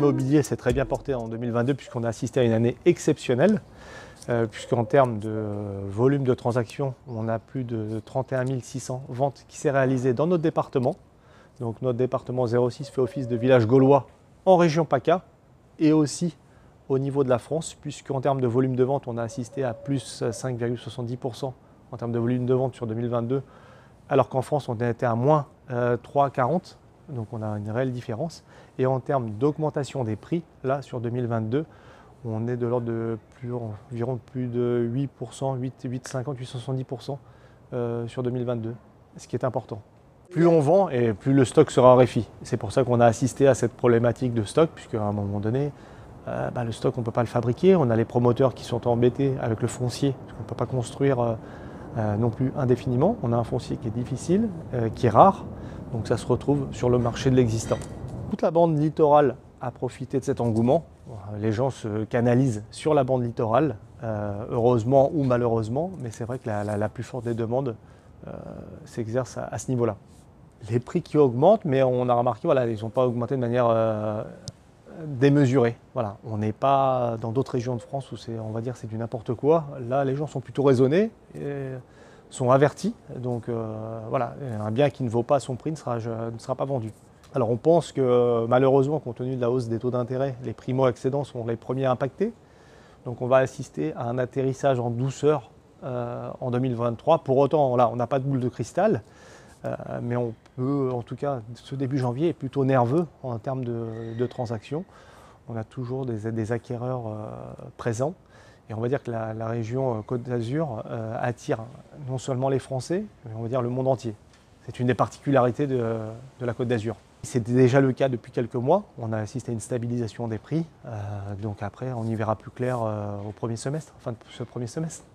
l'immobilier s'est très bien porté en 2022 puisqu'on a assisté à une année exceptionnelle. Puisqu'en termes de volume de transactions, on a plus de 31 600 ventes qui s'est réalisées dans notre département. Donc notre département 06 fait office de village gaulois en région PACA et aussi au niveau de la France, puisqu'en termes de volume de vente, on a assisté à plus 5,70% en termes de volume de vente sur 2022, alors qu'en France, on était à moins 3,40%. Donc on a une réelle différence. Et en termes d'augmentation des prix, là sur 2022, on est de l'ordre de environ plus de 8%, 8,50, 8,70% sur 2022, ce qui est important. Plus on vend et plus le stock se raréfie. C'est pour ça qu'on a assisté à cette problématique de stock, puisqu'à un moment donné, le stock on ne peut pas le fabriquer. On a les promoteurs qui sont embêtés avec le foncier, parce qu'on ne peut pas construire non plus indéfiniment. On a un foncier qui est difficile, qui est rare, donc ça se retrouve sur le marché de l'existant. Toute la bande littorale a profité de cet engouement. Les gens se canalisent sur la bande littorale, heureusement ou malheureusement, mais c'est vrai que la plus forte des demandes s'exerce à ce niveau-là. Les prix qui augmentent, mais on a remarqué, voilà, ils n'ont pas augmenté de manière démesurée. Voilà, on n'est pas dans d'autres régions de France où on va dire c'est du n'importe quoi. Là, les gens sont plutôt raisonnés, et sont avertis. Donc voilà, un bien qui ne vaut pas son prix ne sera pas vendu. Alors on pense que malheureusement, compte tenu de la hausse des taux d'intérêt, les primo-accédants sont les premiers impactés. Donc on va assister à un atterrissage en douceur en 2023. Pour autant, là, on n'a pas de boule de cristal, mais on peut, en tout cas, ce début janvier est plutôt nerveux en termes de transactions. On a toujours des acquéreurs présents. Et on va dire que la région Côte d'Azur attire non seulement les Français, mais on va dire le monde entier. C'est une des particularités de la Côte d'Azur. C'était déjà le cas depuis quelques mois. On a assisté à une stabilisation des prix. Donc après, on y verra plus clair au premier semestre, fin de ce premier semestre.